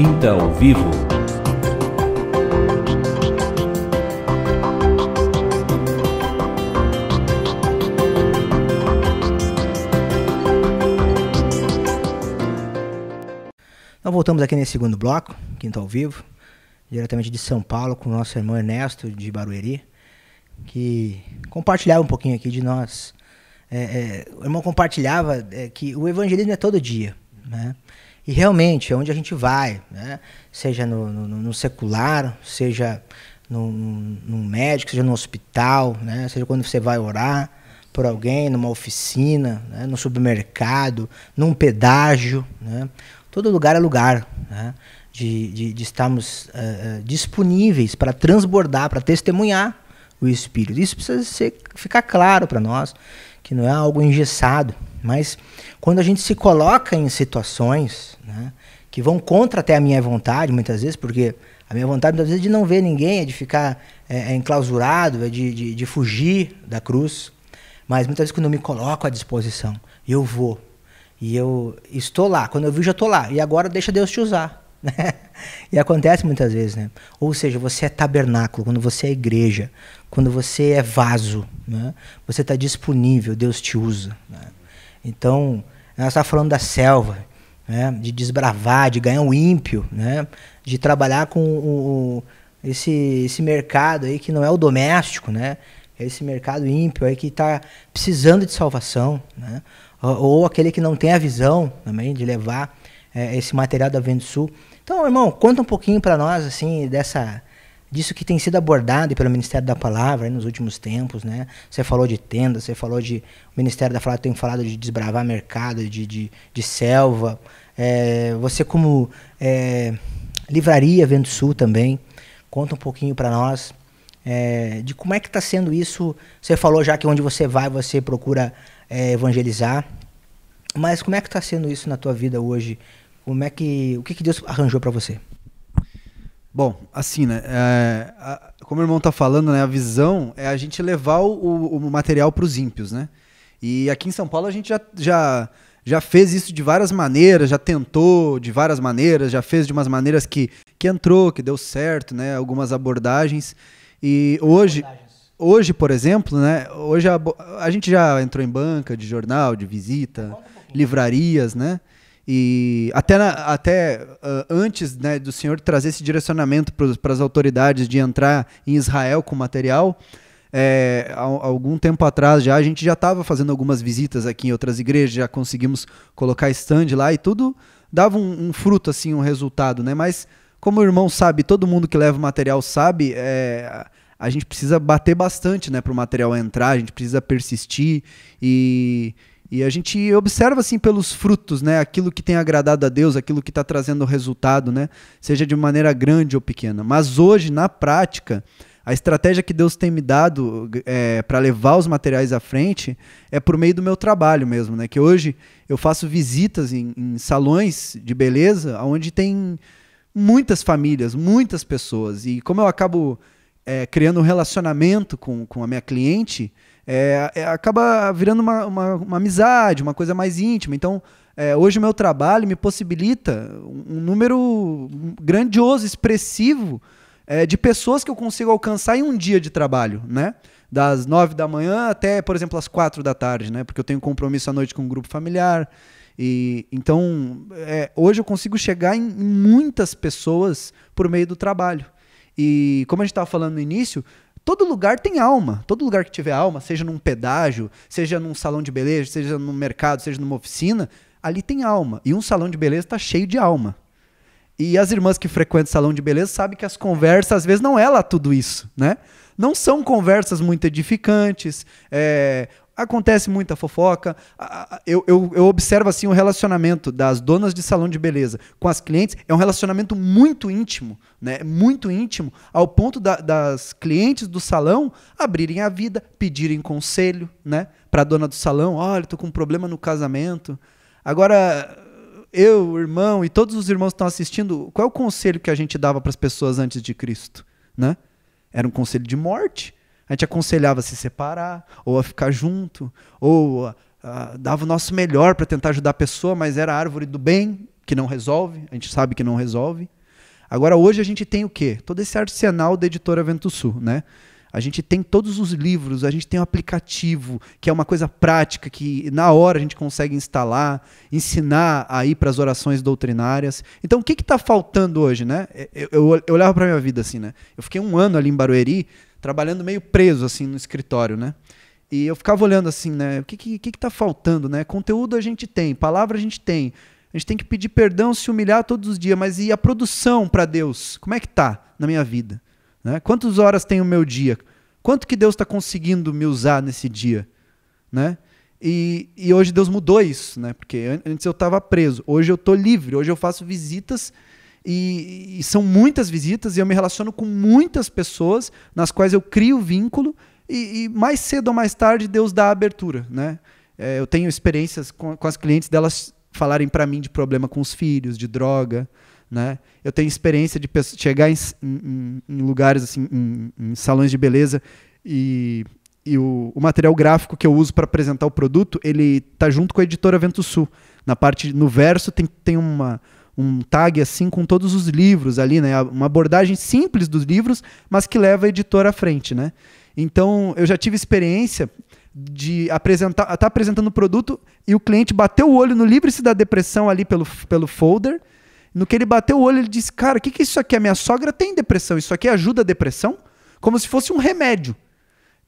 Quinta ao Vivo. Nós voltamos aqui nesse segundo bloco, Quinta ao Vivo, diretamente de São Paulo, com o nosso irmão Ernesto de Barueri, que compartilhava um pouquinho aqui de nós. O irmão compartilhava que o evangelismo é todo dia, né? E realmente, é onde a gente vai, né? Seja no secular, seja num médico, seja no hospital, né? Seja quando você vai orar por alguém, numa oficina, né? No supermercado, num pedágio, né? Todo lugar é lugar, né? de estarmos disponíveis para transbordar, para testemunhar o Espírito. Isso precisa ficar claro para nós, que não é algo engessado, mas quando a gente se coloca em situações, né, que vão contra até a minha vontade, muitas vezes, porque a minha vontade muitas vezes é de não ver ninguém, é de ficar enclausurado, é de fugir da cruz, mas muitas vezes quando eu me coloco à disposição, eu vou, e eu estou lá, quando eu vi já estou lá, e agora deixa Deus te usar. Né? E acontece muitas vezes, né? Ou seja, você é tabernáculo, quando você é igreja, quando você é vaso, né? Você está disponível, Deus te usa, né? Então, nós estamos falando da selva, né? De desbravar, de ganhar um ímpio, né? De trabalhar com esse mercado aí que não é o doméstico, né? Esse mercado ímpio aí que está precisando de salvação, né? Ou aquele que não tem a visão também de levar esse material da Vento Sul. Então, irmão, conta um pouquinho para nós assim disso que tem sido abordado pelo Ministério da Palavra aí nos últimos tempos, né? Você falou de tenda, você falou de o Ministério da Palavra tem falado de desbravar mercado, de selva. Você como livraria Vento Sul também, conta um pouquinho para nós de como é que está sendo isso. Você falou já que onde você vai você procura evangelizar, mas como é que está sendo isso na tua vida hoje? O que Deus arranjou para você? Bom, assim, né? Como o irmão está falando, né? A visão é a gente levar o material para os ímpios, né? E aqui em São Paulo a gente já fez isso de várias maneiras, já tentou de várias maneiras, já fez de umas maneiras que entrou, que deu certo, né? Algumas abordagens. E hoje, por exemplo, né? Hoje a gente já entrou em banca de jornal, de visita, livrarias, né? E até antes, né, do senhor trazer esse direcionamento para as autoridades de entrar em Israel com material, há algum tempo atrás a gente já estava fazendo algumas visitas aqui em outras igrejas, já conseguimos colocar stand lá e tudo dava um fruto, assim, um resultado, né? Mas como o irmão sabe, todo mundo que leva material sabe, a gente precisa bater bastante, né, para o material entrar, a gente precisa persistir e a gente observa assim pelos frutos, né, aquilo que tem agradado a Deus, aquilo que está trazendo resultado, né, seja de maneira grande ou pequena. Mas hoje, na prática, a estratégia que Deus tem me dado para levar os materiais à frente é por meio do meu trabalho mesmo, né, que hoje eu faço visitas em salões de beleza onde tem muitas famílias, muitas pessoas, e como eu acabo criando um relacionamento com a minha cliente, acaba virando uma amizade, uma coisa mais íntima. Então, hoje o meu trabalho me possibilita um número grandioso, expressivo, de pessoas que eu consigo alcançar em um dia de trabalho, né? Das 9 da manhã até, por exemplo, as 4 da tarde, né? Porque eu tenho compromisso à noite com um grupo familiar. Então, hoje eu consigo chegar em muitas pessoas por meio do trabalho. E como a gente estava falando no início, todo lugar tem alma. Todo lugar que tiver alma, seja num pedágio, seja num salão de beleza, seja num mercado, seja numa oficina, ali tem alma. E um salão de beleza está cheio de alma. E as irmãs que frequentam salão de beleza sabem que as conversas, às vezes, não é lá tudo isso, né? Não são conversas muito edificantes, acontece muita fofoca. Eu observo assim o relacionamento das donas de salão de beleza com as clientes, é um relacionamento muito íntimo, né? Muito íntimo, ao ponto das clientes do salão abrirem a vida, pedirem conselho, né? Para a dona do salão: olha, estou com um problema no casamento. Agora, eu, o irmão e todos os irmãos que estão assistindo, qual é o conselho que a gente dava para as pessoas antes de Cristo, né? Era um conselho de morte. A gente aconselhava a se separar, ou a ficar junto, ou dava o nosso melhor para tentar ajudar a pessoa, mas era a árvore do bem que não resolve, a gente sabe que não resolve. Agora, hoje a gente tem o quê? Todo esse arsenal da editora Vento Sul, né? A gente tem todos os livros, a gente tem um aplicativo, que é uma coisa prática, que na hora a gente consegue instalar, ensinar a ir para as orações doutrinárias. Então, o que está faltando hoje, né? Eu olhava para a minha vida assim, né? Eu fiquei 1 ano ali em Barueri, trabalhando meio preso assim no escritório, né? E eu ficava olhando assim, né? O que está faltando, né? Conteúdo a gente tem, palavra a gente tem que pedir perdão, se humilhar todos os dias, mas e a produção para Deus? Como é que tá na minha vida? Né? Quantas horas tem o meu dia? Quanto que Deus está conseguindo me usar nesse dia? Né? E hoje Deus mudou isso, né? Porque antes eu estava preso, hoje eu estou livre, hoje eu faço visitas e são muitas visitas e eu me relaciono com muitas pessoas nas quais eu crio vínculo e mais cedo ou mais tarde Deus dá a abertura. Né? Eu tenho experiências com as clientes delas falarem para mim de problema com os filhos, de droga. Né? Eu tenho experiência de chegar em lugares, assim, em salões de beleza e o material gráfico que eu uso para apresentar o produto, ele está junto com a editora Vento Sul. No verso tem um tag assim com todos os livros ali, né? Uma abordagem simples dos livros, mas que leva a editora à frente. Né? Então, eu já tive experiência de estar apresentando o produto e o cliente bateu o olho no Livre-se da Depressão ali pelo folder. No que ele bateu o olho, ele disse, cara, o que é isso aqui? A minha sogra tem depressão, isso aqui ajuda a depressão? Como se fosse um remédio.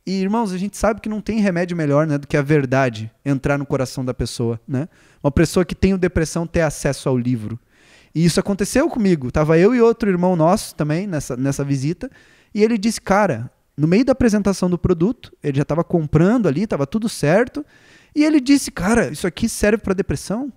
E, irmãos, a gente sabe que não tem remédio melhor, né, do que a verdade entrar no coração da pessoa. Né? Uma pessoa que tem depressão ter acesso ao livro. E isso aconteceu comigo. Estava eu e outro irmão nosso também nessa visita, e ele disse, cara, no meio da apresentação do produto, ele já estava comprando ali, estava tudo certo, e ele disse, cara, isso aqui serve para depressão?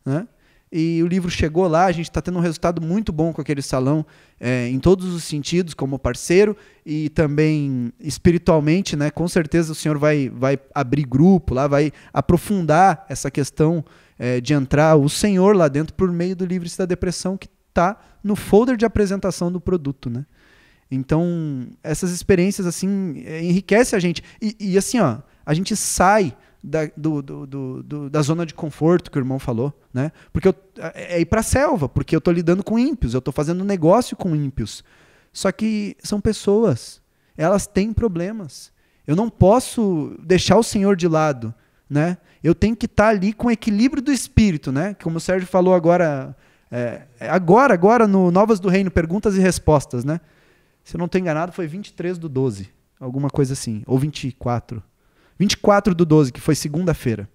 Né? E o livro chegou lá, a gente está tendo um resultado muito bom com aquele salão, em todos os sentidos, como parceiro e também espiritualmente, né? Com certeza o Senhor vai abrir grupo lá, vai aprofundar essa questão de entrar o Senhor lá dentro por meio do Livre-se da Depressão, que está no folder de apresentação do produto. Né? Então, essas experiências assim enriquecem a gente. E assim, ó, a gente sai da zona de conforto que o irmão falou, né? Porque é ir para a selva, porque eu estou lidando com ímpios, eu estou fazendo negócio com ímpios. Só que são pessoas, elas têm problemas. Eu não posso deixar o Senhor de lado, né? Eu tenho que estar ali com o equilíbrio do espírito, né? Como o Sérgio falou agora, agora no Novas do Reino, perguntas e respostas, né? Se eu não estou enganado, foi 23/12, alguma coisa assim, ou 24. 24/12, que foi segunda-feira.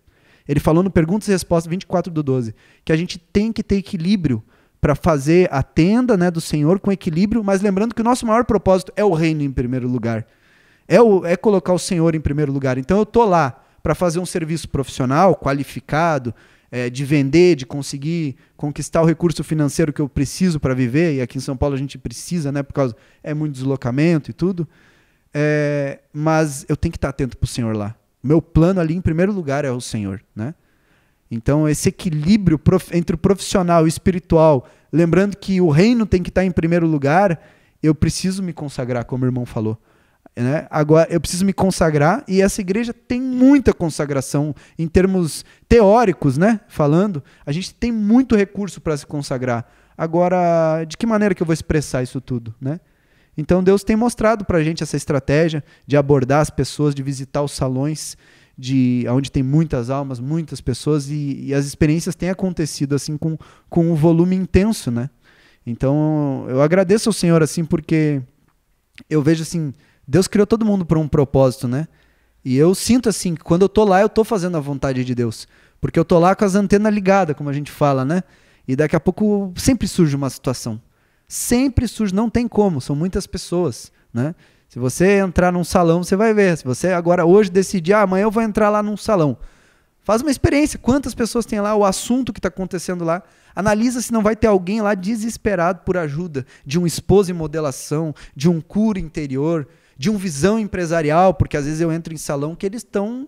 Ele falou no Perguntas e Respostas 24/12, que a gente tem que ter equilíbrio para fazer a tenda, né, do Senhor com equilíbrio, mas lembrando que o nosso maior propósito é o reino em primeiro lugar. É colocar o Senhor em primeiro lugar. Então eu estou lá para fazer um serviço profissional, qualificado, de vender, de conseguir conquistar o recurso financeiro que eu preciso para viver, e aqui em São Paulo a gente precisa, né, por causa muito deslocamento e tudo. Mas eu tenho que estar atento para o Senhor lá. Meu plano ali, em primeiro lugar, é o Senhor. Né? Então, esse equilíbrio entre o profissional e o espiritual, lembrando que o reino tem que estar em primeiro lugar, eu preciso me consagrar, como o irmão falou. Né? Agora, eu preciso me consagrar, e essa igreja tem muita consagração, em termos teóricos, né? Falando, a gente tem muito recurso para se consagrar. Agora, de que maneira que eu vou expressar isso tudo? Né? Então Deus tem mostrado para a gente essa estratégia de abordar as pessoas, de visitar os salões onde tem muitas almas, muitas pessoas, e as experiências têm acontecido assim com um volume intenso. Né? Então eu agradeço ao Senhor assim, porque eu vejo assim, Deus criou todo mundo por um propósito, né? E eu sinto assim, que quando eu estou lá, eu estou fazendo a vontade de Deus, porque eu estou lá com as antenas ligadas, como a gente fala, né? E daqui a pouco sempre surge uma situação. Sempre surge, não tem como, são muitas pessoas, né? Se você entrar num salão, você vai ver. Se você agora, hoje, decidir, amanhã eu vou entrar lá num salão. Faz uma experiência, quantas pessoas tem lá, o assunto que está acontecendo lá. Analisa se não vai ter alguém lá desesperado por ajuda, de um esposo em modelação, de um cura interior, de um visão empresarial, porque às vezes eu entro em salão que eles estão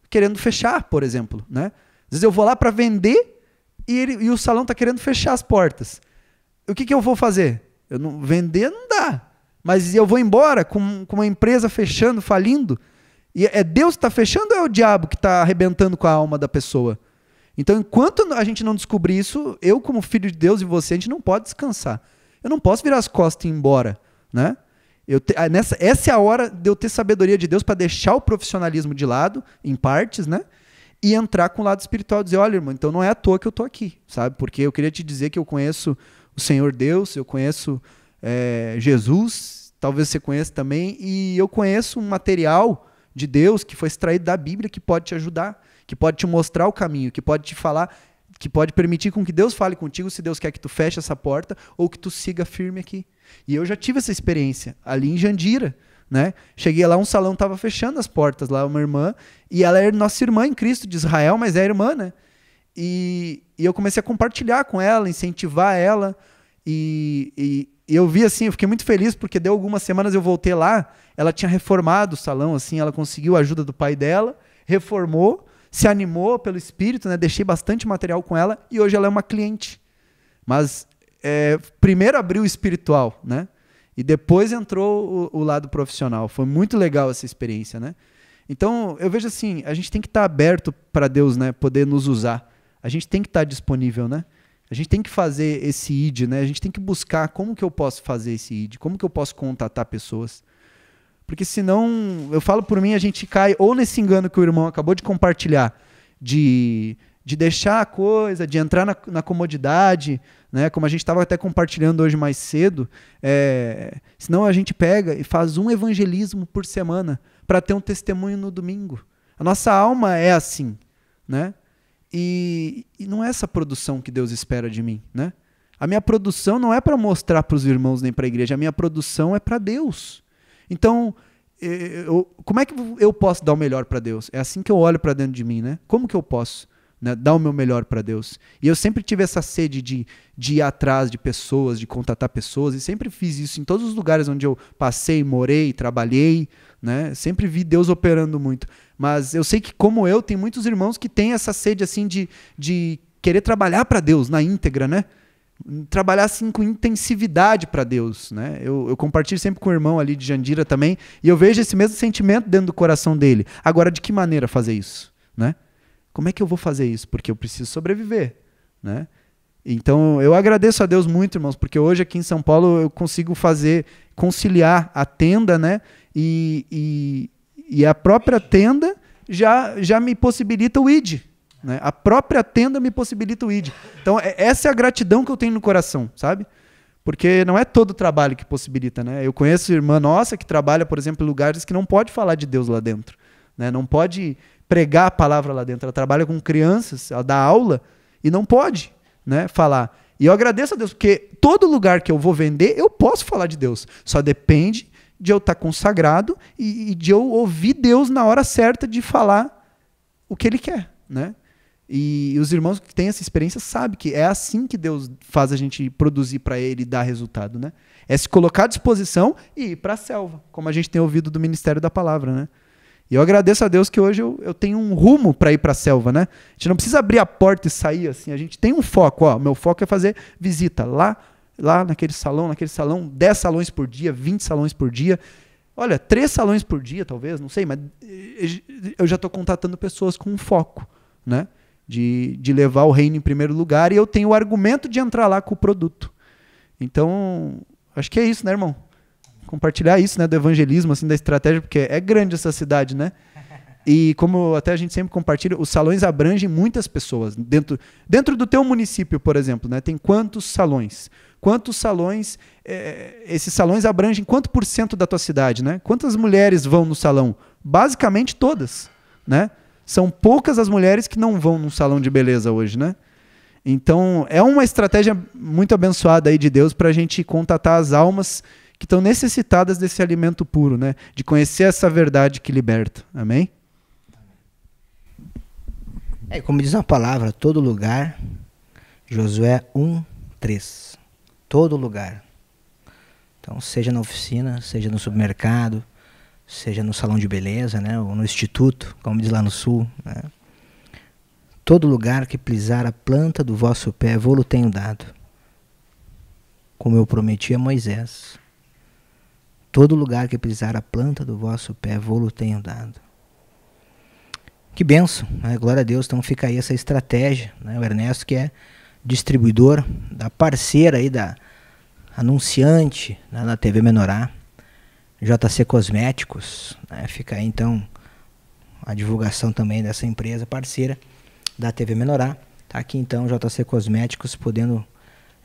querendo fechar, por exemplo. Né? Às vezes eu vou lá para vender e o salão está querendo fechar as portas. O que eu vou fazer? Vender não dá. Mas eu vou embora com uma empresa fechando, falindo? E é Deus que está fechando ou é o diabo que está arrebentando com a alma da pessoa? Então, enquanto a gente não descobrir isso, eu como filho de Deus e você, a gente não pode descansar. Eu não posso virar as costas e ir embora, né? Essa é a hora de eu ter sabedoria de Deus para deixar o profissionalismo de lado, em partes, né? E entrar com o lado espiritual, dizer, olha, irmão, então não é à toa que eu tô aqui, sabe? Porque eu queria te dizer que eu conheço o Senhor Deus, eu conheço Jesus, talvez você conheça também, e eu conheço um material de Deus que foi extraído da Bíblia que pode te ajudar, que pode te mostrar o caminho, que pode te falar, que pode permitir com que Deus fale contigo se Deus quer que tu feche essa porta ou que tu siga firme aqui. E eu já tive essa experiência ali em Jandira, né? Cheguei lá, um salão estava fechando as portas lá, uma irmã, e ela é nossa irmã em Cristo, de Israel, mas é irmã, né? E eu comecei a compartilhar com ela, incentivar ela, e eu vi assim, eu fiquei muito feliz, porque deu algumas semanas eu voltei lá, ela tinha reformado o salão, assim, ela conseguiu a ajuda do pai dela, reformou, se animou pelo Espírito, né? Deixei bastante material com ela, e hoje ela é uma cliente. Mas primeiro abriu o espiritual, né? E depois entrou o lado profissional. Foi muito legal essa experiência, né? Então, eu vejo assim, a gente tem que estar aberto para Deus, né? Poder nos usar. A gente tem que estar disponível, né? A gente tem que fazer esse ID, né? A gente tem que buscar como que eu posso fazer esse ID, como que eu posso contatar pessoas. Porque senão, eu falo por mim, a gente cai ou nesse engano que o irmão acabou de compartilhar, de deixar a coisa, de entrar na comodidade, né? Como a gente estava até compartilhando hoje mais cedo, senão a gente pega e faz um evangelismo por semana para ter um testemunho no domingo. A nossa alma é assim, né? E não é essa produção que Deus espera de mim, né? A minha produção não é para mostrar para os irmãos nem para a igreja, a minha produção é para Deus. Então, como é que eu posso dar o melhor para Deus? É assim que eu olho para dentro de mim, né? Como que eu posso, né, dar o meu melhor para Deus? E eu sempre tive essa sede de ir atrás de pessoas, de contatar pessoas, e sempre fiz isso em todos os lugares onde eu passei, morei, trabalhei, né? Sempre vi Deus operando muito. Mas eu sei que, como eu, tem muitos irmãos que têm essa sede assim de querer trabalhar para Deus na íntegra, né? Trabalhar assim com intensividade para Deus, né? Eu compartilho sempre com o irmão ali de Jandira também, e eu vejo esse mesmo sentimento dentro do coração dele. Agora, de que maneira fazer isso, né? Como é que eu vou fazer isso? Porque eu preciso sobreviver, né? Então, eu agradeço a Deus muito, irmãos, porque hoje aqui em São Paulo eu consigo conciliar a tenda, né? E a própria tenda já me possibilita o ID, né? A própria tenda me possibilita o ID. Então, essa é a gratidão que eu tenho no coração, sabe? Porque não é todo o trabalho que possibilita, né? Eu conheço irmã nossa que trabalha, por exemplo, em lugares que não pode falar de Deus lá dentro, né? Não pode pregar a palavra lá dentro. Ela trabalha com crianças, ela dá aula e não pode, né, falar. E eu agradeço a Deus, porque todo lugar que eu vou vender, eu posso falar de Deus. Só depende de eu estar consagrado e de eu ouvir Deus na hora certa de falar o que Ele quer, né? E os irmãos que têm essa experiência sabem que é assim que Deus faz a gente produzir para Ele e dar resultado, né? É se colocar à disposição e ir para a selva, como a gente tem ouvido do Ministério da Palavra, né? E eu agradeço a Deus que hoje eu tenho um rumo para ir para a selva, né? A gente não precisa abrir a porta e sair assim, a gente tem um foco, ó, meu foco é fazer visita lá naquele salão, 10 salões por dia, 20 salões por dia. Olha, 3 salões por dia talvez, não sei, mas eu já estou contatando pessoas com um foco, né? De levar o reino em primeiro lugar, e eu tenho o argumento de entrar lá com o produto. Então, acho que é isso, né, irmão? Compartilhar isso, né, do evangelismo, assim, da estratégia, porque é grande essa cidade, né? E como até a gente sempre compartilha, os salões abrangem muitas pessoas. Dentro do teu município, por exemplo, né, tem quantos salões? Quantos salões, esses salões abrangem quanto por cento da tua cidade, né? Quantas mulheres vão no salão? Basicamente todas, né? São poucas as mulheres que não vão num salão de beleza hoje, né? Então, é uma estratégia muito abençoada aí de Deus para a gente contatar as almas que estão necessitadas desse alimento puro, né? De conhecer essa verdade que liberta. Amém? Como diz a palavra, todo lugar, Josué 1:3. Todo lugar. Então, seja na oficina, seja no supermercado, seja no salão de beleza, né, ou no instituto, como diz lá no sul, né? Todo lugar que pisar a planta do vosso pé, vou-lo tenho dado, como eu prometi a Moisés. Todo lugar que pisar a planta do vosso pé, vou-lo tenho dado. Que benção, né? Glória a Deus. Então fica aí essa estratégia, né? O Ernesto, que é distribuidor da parceira aí, da anunciante, né, na TV Menorá, JC Cosméticos, né? Fica aí então a divulgação também dessa empresa parceira da TV Menorá. Tá aqui então JC Cosméticos podendo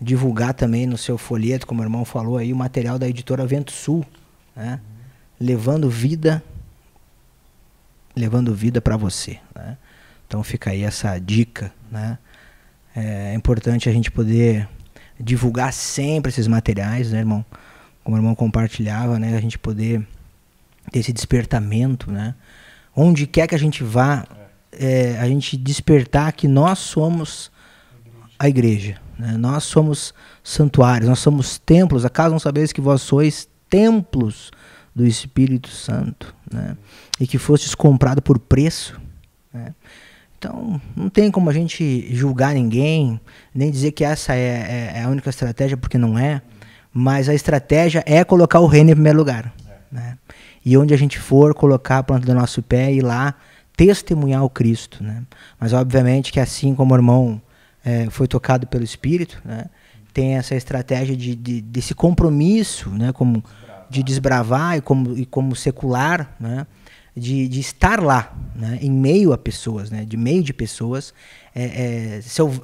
divulgar também no seu folheto, como o irmão falou aí, o material da editora Vento Sul, né? Levando vida para você, né? Então fica aí essa dica, né? É importante a gente poder divulgar sempre esses materiais, né, irmão? Como o irmão compartilhava, né? A gente poder ter esse despertamento, né? Onde quer que a gente vá, a gente despertar que nós somos a igreja, né? Nós somos santuários, nós somos templos. Acaso não sabeis que vós sois templos do Espírito Santo, né? E que fostes comprado por preço, né? Então, não tem como a gente julgar ninguém, nem dizer que essa é a única estratégia, porque não é. Mas a estratégia é colocar o reino em primeiro lugar, né? E onde a gente for, colocar a planta do nosso pé e ir lá testemunhar o Cristo, né? Mas, obviamente, que assim como o irmão foi tocado pelo Espírito, né, tem essa estratégia desse compromisso, né, de desbravar e como secular, né, de estar lá, né, em meio a pessoas, né, de pessoas,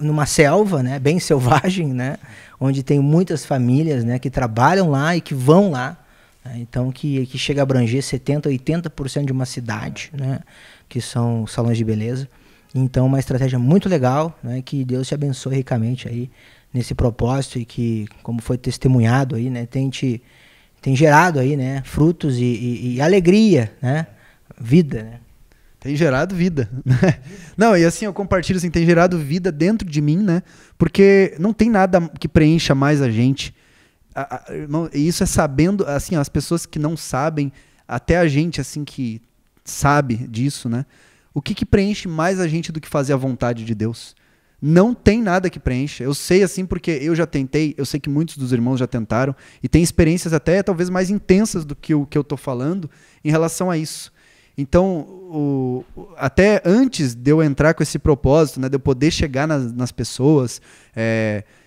numa selva, né, bem selvagem, né, onde tem muitas famílias, né, que trabalham lá e que vão lá, né, então que chega a abranger 70%, 80% de uma cidade, né, que são salões de beleza. Então uma estratégia muito legal, né, que Deus te abençoe ricamente aí nesse propósito e que, como foi testemunhado aí, né, tem gerado aí, né, frutos e alegria, né? Vida, né? Tem gerado vida, né? Não, e assim, eu compartilho assim, tem gerado vida dentro de mim, né? Porque não tem nada que preencha mais a gente. E isso é sabendo, assim, as pessoas que não sabem, até a gente, assim, que sabe disso, né? O que preenche mais a gente do que fazer a vontade de Deus? Não tem nada que preencha. Eu sei assim porque eu já tentei, eu sei que muitos dos irmãos já tentaram, e tem experiências até talvez mais intensas do que o que eu estou falando em relação a isso. Então, até antes de eu entrar com esse propósito, né, de eu poder chegar nas pessoas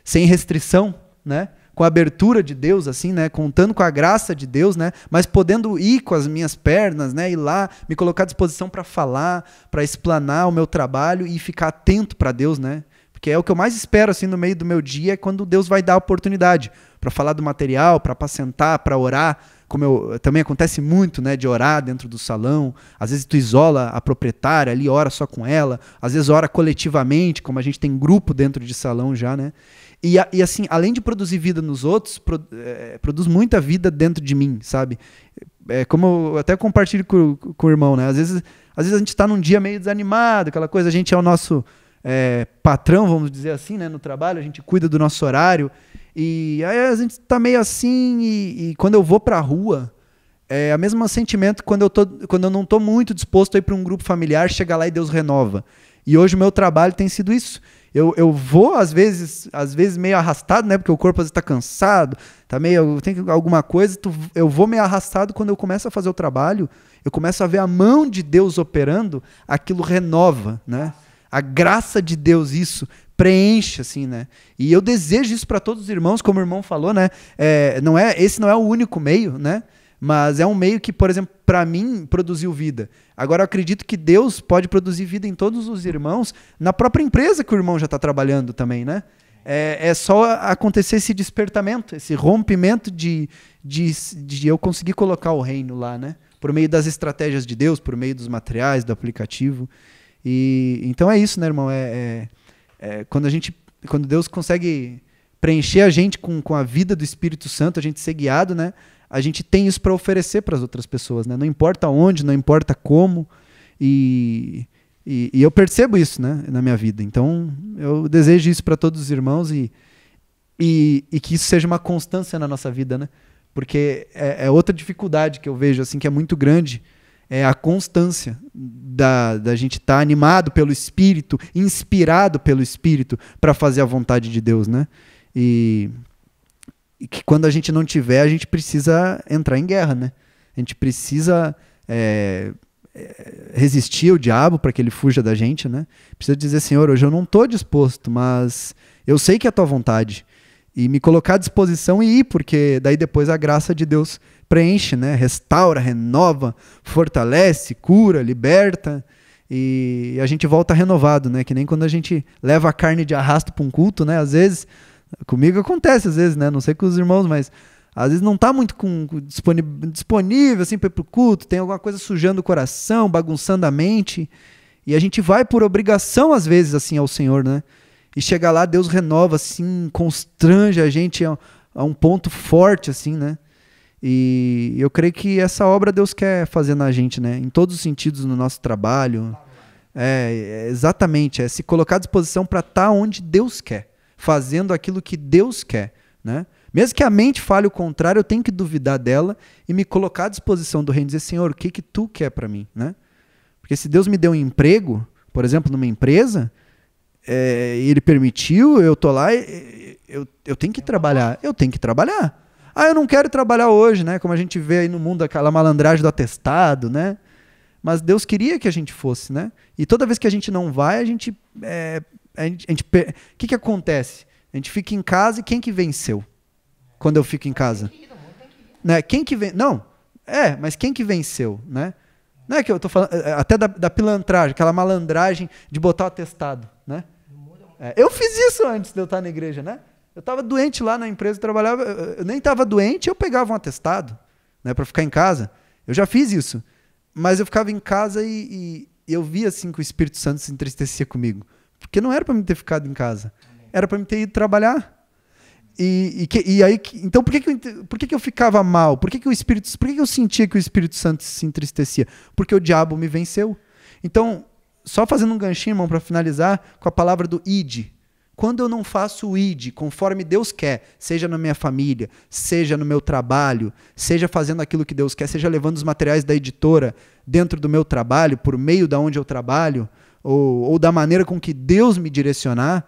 sem restrição, né, com a abertura de Deus, assim, né, contando com a graça de Deus, né, mas podendo ir com as minhas pernas, né, ir lá, me colocar à disposição para falar, para explanar o meu trabalho e ficar atento para Deus, né, porque é o que eu mais espero assim no meio do meu dia, é quando Deus vai dar a oportunidade para falar do material, para apacentar, para orar. Como também acontece muito, né, de orar dentro do salão. Às vezes tu isola a proprietária ali, ora só com ela. Às vezes ora coletivamente, como a gente tem grupo dentro de salão já, né? E assim, além de produzir vida nos outros, produz muita vida dentro de mim, sabe? Como eu até compartilho com o irmão, né? Às vezes a gente está num dia meio desanimado, aquela coisa, a gente é o nosso patrão, vamos dizer assim, né, no trabalho, a gente cuida do nosso horário. E aí a gente tá meio assim, e quando eu vou pra rua, é o mesmo sentimento quando eu não tô muito disposto a ir para um grupo familiar, chega lá e Deus renova. E hoje o meu trabalho tem sido isso. Eu vou, às vezes meio arrastado, né? Porque o corpo às vezes está cansado, tem alguma coisa, eu vou meio arrastado. Quando eu começo a fazer o trabalho, eu começo a ver a mão de Deus operando, aquilo renova, né? A graça de Deus, isso preenche, assim, né? E eu desejo isso para todos os irmãos, como o irmão falou, né? Esse não é o único meio, né? Mas é um meio que, por exemplo, para mim, produziu vida. Agora, eu acredito que Deus pode produzir vida em todos os irmãos, na própria empresa que o irmão já está trabalhando também, né? É só acontecer esse despertamento, esse rompimento de eu conseguir colocar o reino lá, né? Por meio das estratégias de Deus, por meio dos materiais, do aplicativo. E então é isso, né, irmão? Quando Deus consegue preencher a gente com a vida do Espírito Santo, a gente ser guiado, né? A gente tem isso para oferecer para as outras pessoas, né? Não importa onde, não importa como. E eu percebo isso, né, na minha vida. Então, eu desejo isso para todos os irmãos e que isso seja uma constância na nossa vida, né? Porque é outra dificuldade que eu vejo, assim, que é muito grande, é a constância da gente estar animado pelo Espírito, inspirado pelo Espírito para fazer a vontade de Deus, né? E que quando a gente não tiver, a gente precisa entrar em guerra, né? A gente precisa resistir ao diabo para que ele fuja da gente, né? Precisa dizer, Senhor, hoje eu não estou disposto, mas eu sei que é a tua vontade. E me colocar à disposição e ir, porque daí depois a graça de Deus preenche, né? Restaura, renova, fortalece, cura, liberta. E a gente volta renovado, né? Que nem quando a gente leva a carne de arrasto para um culto, né? Às vezes, comigo acontece às vezes, né? Não sei com os irmãos, mas às vezes não está muito disponível assim, para ir para o culto, tem alguma coisa sujando o coração, bagunçando a mente. E a gente vai por obrigação, às vezes, assim, ao Senhor, né? E chega lá, Deus renova, assim, constrange a gente a um ponto forte, assim, né? E eu creio que essa obra Deus quer fazer na gente, né? Em todos os sentidos no nosso trabalho. Exatamente, é se colocar à disposição para estar onde Deus quer, fazendo aquilo que Deus quer, né? Mesmo que a mente fale o contrário, eu tenho que duvidar dela e me colocar à disposição do reino e dizer, Senhor, o que que tu quer para mim, né? Porque se Deus me deu um emprego, por exemplo, numa empresa, ele permitiu, eu tô lá, eu tenho que trabalhar, eu não quero trabalhar hoje, né? Como a gente vê aí no mundo, aquela malandragem do atestado, né? Mas Deus queria que a gente fosse, né? E toda vez que a gente não vai, o que acontece? A gente fica em casa e quem que venceu? Quando eu fico em casa? Né? Quem que não, mas quem que venceu, né? Não é que eu tô falando até da pilantragem, aquela malandragem de botar o atestado, né? Eu fiz isso antes de eu estar na igreja, né? Eu estava doente lá na empresa, trabalhava, eu nem estava doente, eu pegava um atestado, né, para ficar em casa. Eu já fiz isso, mas eu ficava em casa e eu via assim que o Espírito Santo se entristecia comigo, porque não era para mim ter ficado em casa, era para mim ter ido trabalhar. E aí, então por que eu ficava mal? Por que eu sentia que o Espírito Santo se entristecia? Porque o diabo me venceu. Então, só fazendo um ganchinho, irmão, para finalizar, com a palavra do id. Quando eu não faço o id conforme Deus quer, seja na minha família, seja no meu trabalho, seja fazendo aquilo que Deus quer, seja levando os materiais da editora dentro do meu trabalho, por meio da onde eu trabalho, ou da maneira com que Deus me direcionar,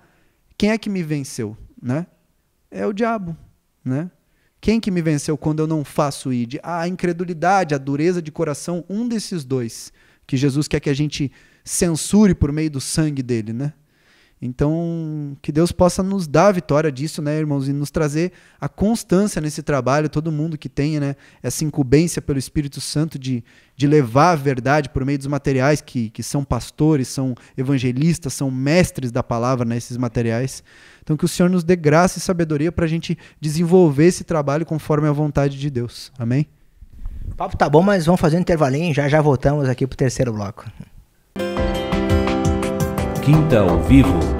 quem é que me venceu, né? É o diabo, né? Quem que me venceu quando eu não faço o id? A incredulidade, a dureza de coração, um desses dois, que Jesus quer que a gente censure por meio do sangue dele, né? Então, que Deus possa nos dar a vitória disso, né, irmãos, e nos trazer a constância nesse trabalho, todo mundo que tenha, né, essa incumbência pelo Espírito Santo de levar a verdade por meio dos materiais que são pastores, são evangelistas, são mestres da palavra nesses materiais. Então, que o Senhor nos dê graça e sabedoria para a gente desenvolver esse trabalho conforme a vontade de Deus. Amém? O papo tá bom, mas vamos fazer um intervalinho e já voltamos aqui pro terceiro bloco. Quinta ao Vivo.